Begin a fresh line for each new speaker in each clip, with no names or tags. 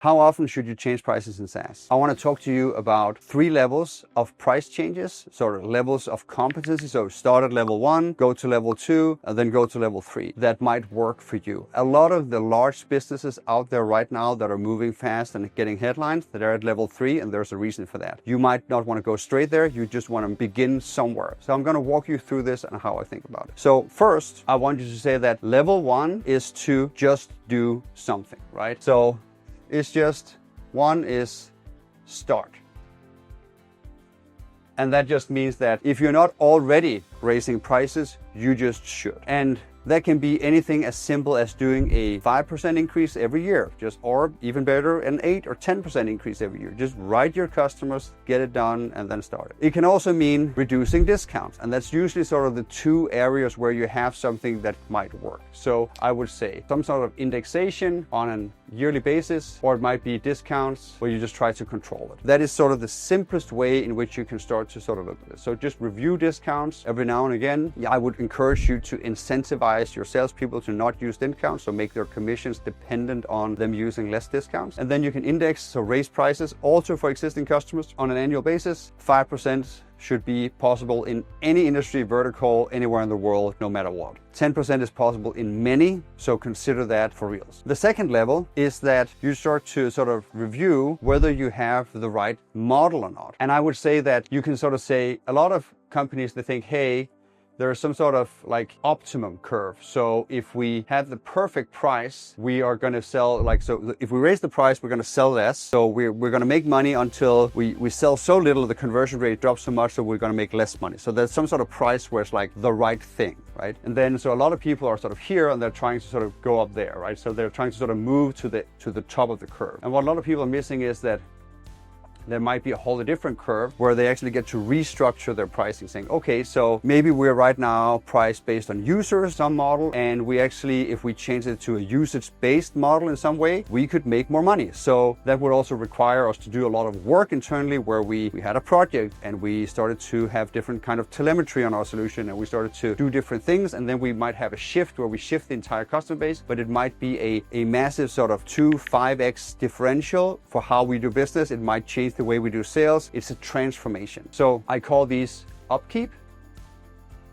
How often should you change prices in SaaS? I want to talk to you about 3 levels of price changes, sort of levels of competency. So start at level 1, go to level 2, and then go to level 3. That might work for you. A lot of the large businesses out there right now that are moving fast and getting headlines, that are at level 3, and there's a reason for that. You might not want to go straight there. You just want to begin somewhere. So I'm going to walk you through this and how I think about it. So first, I want you to say that level 1 is to just do something, right? So it's just, 1 is start. And that just means that if you're not already raising prices, you just should. And that can be anything as simple as doing a 5% increase every year, or even better, an 8 or 10% increase every year. Just write your customers, get it done, and then start it. It can also mean reducing discounts, and that's usually sort of the 2 areas where you have something that might work. So I would say some sort of indexation on an yearly basis, or it might be discounts where you just try to control it. That is sort of the simplest way in which you can start to sort of look at this. So just review discounts every now and again. I would encourage you to incentivize your salespeople to not use discounts, so make their commissions dependent on them using less discounts. And then you can index, so raise prices also for existing customers on an annual basis. 5% should be possible in any industry vertical anywhere in the world, no matter what. 10% is possible in many, so consider that for reals. The second level is that you start to sort of review whether you have the right model or not. And I would say that you can sort of say, a lot of companies, they think, hey, there's some sort of like optimum curve. So if we have the perfect price, we are going to sell so if we raise the price, we're going to sell less. So we're going to make money until we sell so little, the conversion rate drops so much, so we're going to make less money. So there's some sort of price where it's like the right thing, right? And then, so a lot of people are sort of here and they're trying to sort of go up there, right? So they're trying to sort of move to the top of the curve. And what a lot of people are missing is that there might be a wholly different curve where they actually get to restructure their pricing, saying, okay, so maybe we're right now priced based on users, some model, and we actually, if we change it to a usage-based model in some way, we could make more money. So that would also require us to do a lot of work internally, where we had a project and we started to have different kind of telemetry on our solution, and we started to do different things, and then we might have a shift where we shift the entire customer base, but it might be a massive sort of 2-5x differential for how we do business. It might change the way we do sales. It's a transformation. So I call these upkeep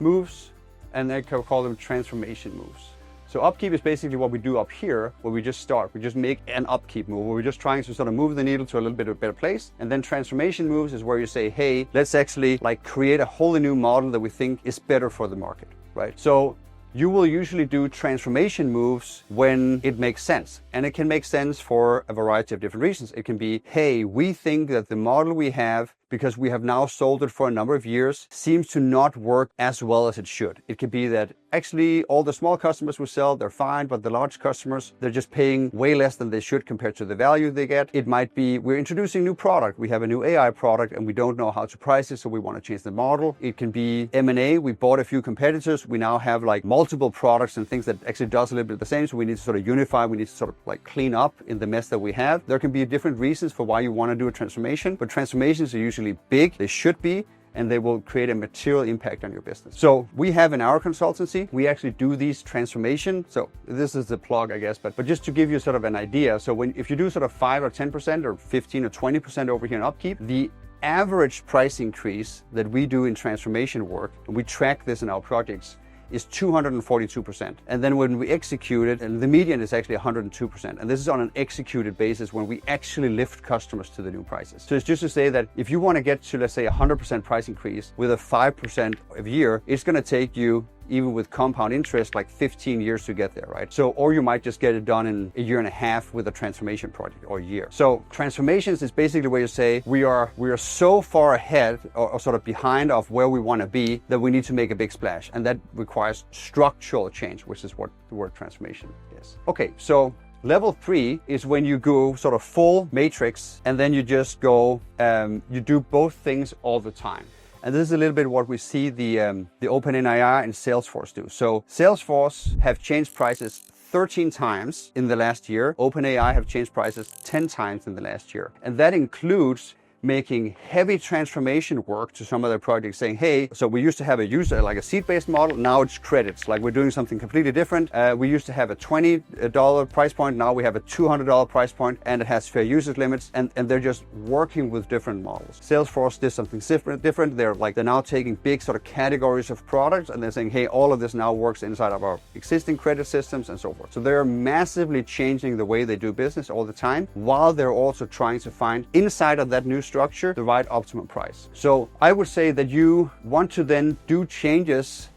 moves, and I call them transformation moves. So upkeep is basically what we do up here, where we just start. We just make an upkeep move, where we're just trying to sort of move the needle to a little bit of a better place. And then transformation moves is where you say, hey, let's actually like create a wholly new model that we think is better for the market, right? So you will usually do transformation moves when it makes sense. And it can make sense for a variety of different reasons. It can be, hey, we think that the model we have, because we have now sold it for a number of years, seems to not work as well as it should. It could be that actually all the small customers we sell, they're fine, but the large customers, they're just paying way less than they should compared to the value they get. It might be we're introducing a new product. We have a new AI product and we don't know how to price it, so we want to change the model. It can be M&A. We bought a few competitors. We now have like multiple products and things that actually does a little bit the same, so we need to sort of unify. We need to sort of like clean up in the mess that we have. There can be different reasons for why you want to do a transformation, but transformations are usually big. They should be, and they will create a material impact on your business. So we have in our consultancy, we actually do these transformations. So this is the plug, I guess, but just to give you sort of an idea. So if you do sort of 5 or 10% or 15 or 20% over here in upkeep, the average price increase that we do in transformation work, and we track this in our projects, is 242%. And then when we execute it, and the median is actually 102%. And this is on an executed basis when we actually lift customers to the new prices. So it's just to say that if you want to get to, let's say, 100% price increase with a 5% a year, it's going to take you, even with compound interest, like 15 years to get there, right? So, or you might just get it done in a year and a half with a transformation project, or a year. So transformations is basically where you say we are so far ahead or sort of behind of where we want to be that we need to make a big splash. And that requires structural change, which is what the word transformation is. Okay, so level 3 is when you go sort of full matrix, and then you just go, you do both things all the time. And this is a little bit what we see the OpenAI and Salesforce do. So Salesforce have changed prices 13 times in the last year. OpenAI have changed prices 10 times in the last year. And that includes making heavy transformation work to some of their projects, saying, hey, so we used to have a user, like a seat-based model, now it's credits, like we're doing something completely different. We used to have a $20 price point, now we have a $200 price point, and it has fair usage limits, and they're just working with different models. Salesforce did something different. They're now taking big sort of categories of products, and they're saying, hey, all of this now works inside of our existing credit systems and so forth. So they're massively changing the way they do business all the time, while they're also trying to find inside of that new structure the right optimum price. So I would say that you want to then do changes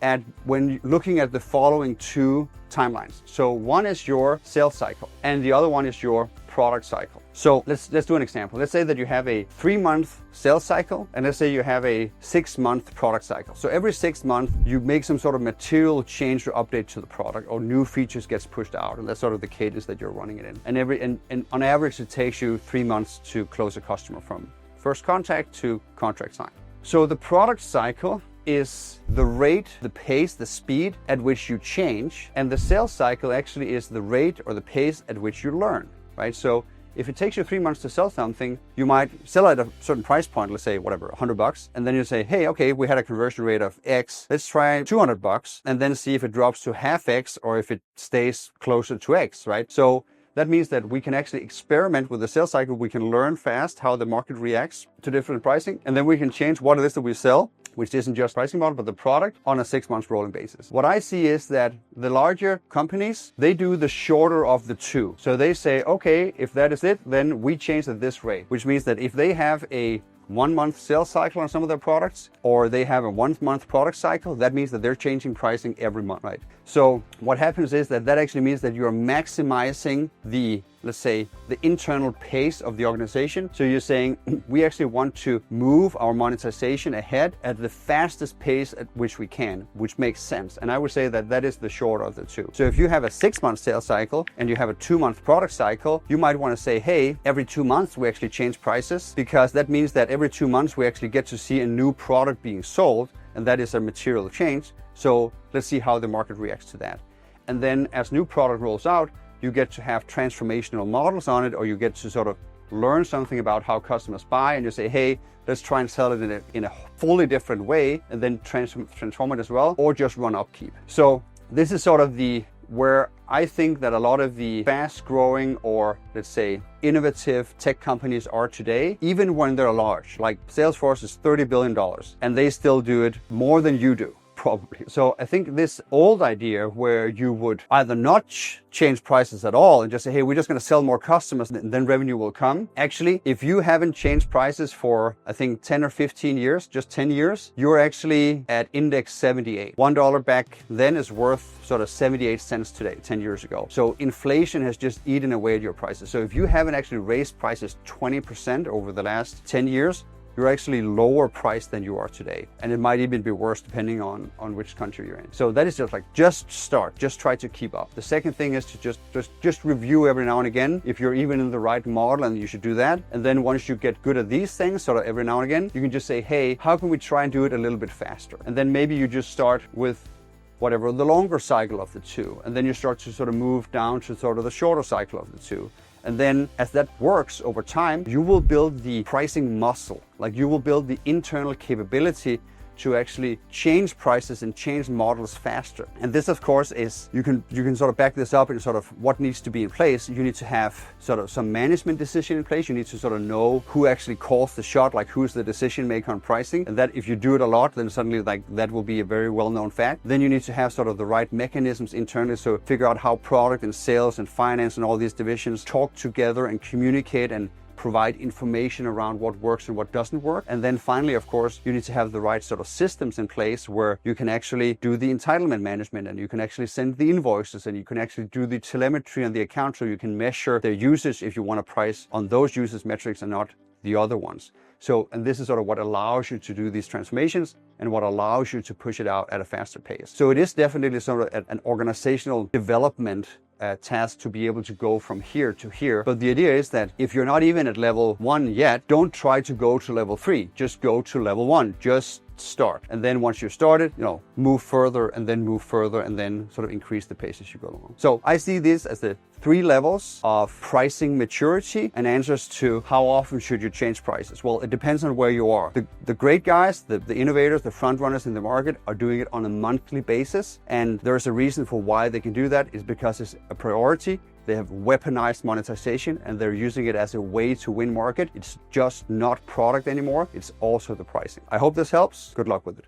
when looking at the following two timelines. So one is your sales cycle, and the other one is your product cycle. So let's do an example. Let's say that you have a 3-month sales cycle, and let's say you have a 6-month product cycle. So every 6 months you make some sort of material change or update to the product, or new features gets pushed out, and that's sort of the cadence that you're running it in. And on average it takes you 3 months to close a customer from first contact to contract sign. So the product cycle is the rate, the pace, the speed at which you change, and the sales cycle actually is the rate or the pace at which you learn, right? So if it takes you 3 months to sell something, you might sell at a certain price point, let's say whatever, $100, and then you say, hey, okay, we had a conversion rate of X, let's try $200, and then see if it drops to half X or if it stays closer to X, right? So that means that we can actually experiment with the sales cycle. We can learn fast how the market reacts to different pricing, and then we can change what it is that we sell, which isn't just pricing model, but the product, on a 6-month rolling basis. What I see is that the larger companies, they do the shorter of the two. So they say, okay, if that is it, then we change at this rate, which means that if they have a 1-month sales cycle on some of their products, or they have a 1-month product cycle, that means that they're changing pricing every month, right? So what happens is that actually means that you're maximizing the, let's say, the internal pace of the organization. So you're saying, we actually want to move our monetization ahead at the fastest pace at which we can, which makes sense. And I would say that that is the shorter of the two. So if you have a 6-month sales cycle and you have a 2-month product cycle, you might want to say, hey, every 2 months we actually change prices, because that means that every 2 months we actually get to see a new product being sold, and that is a material change. So let's see how the market reacts to that. And then as new product rolls out, you get to have transformational models on it, or you get to sort of learn something about how customers buy, and you say, hey, let's try and sell it in a fully different way, and then transform it as well, or just run upkeep. So this is sort of where I think that a lot of the fast growing, or let's say innovative tech companies are today, even when they're large. Like Salesforce is $30 billion, and they still do it more than you do, probably. So I think this old idea where you would either not change prices at all and just say, hey, we're just going to sell more customers and then revenue will come. Actually, if you haven't changed prices for, I think, 10 or 15 years, just 10 years, you're actually at index 78. $1 back then is worth sort of 78 cents today, 10 years ago. So inflation has just eaten away at your prices. So if you haven't actually raised prices 20% over the last 10 years, you're actually lower priced than you are today. And it might even be worse depending on which country you're in. So that is just like, just start, just try to keep up. The second thing is to just review every now and again if you're even in the right model, and you should do that. And then once you get good at these things, sort of every now and again, you can just say, hey, how can we try and do it a little bit faster? And then maybe you just start with whatever the longer cycle of the two. And then you start to sort of move down to sort of the shorter cycle of the two. And then as that works over time, you will build the pricing muscle. Like you will build the internal capability to actually change prices and change models faster. And this, of course, is, you can sort of back this up in sort of what needs to be in place. You need to have sort of some management decision in place. You need to sort of know who actually calls the shot, like who's the decision maker on pricing. And that if you do it a lot, then suddenly like that will be a very well-known fact. Then you need to have sort of the right mechanisms internally. So figure out how product and sales and finance and all these divisions talk together and communicate and provide information around what works and what doesn't work. And then finally, of course, you need to have the right sort of systems in place where you can actually do the entitlement management, and you can actually send the invoices, and you can actually do the telemetry on the account, so you can measure their usage if you want to price on those usage metrics and not the other ones. So, and this is sort of what allows you to do these transformations and what allows you to push it out at a faster pace. So it is definitely sort of an organizational development task to be able to go from here to here. But the idea is that if you're not even at level 1 yet, don't try to go to level 3. Just go to level 1. Just start. And then once you're started, move further and then move further and then sort of increase the pace as you go along. So I see this as the 3 levels of pricing maturity and answers to how often should you change prices. Well, it depends on where you are. The great guys, the innovators, the front runners in the market are doing it on a monthly basis. And there's a reason for why they can do that is because it's a priority. They have weaponized monetization and they're using it as a way to win market. It's just not product anymore. It's also the pricing. I hope this helps. Good luck with it.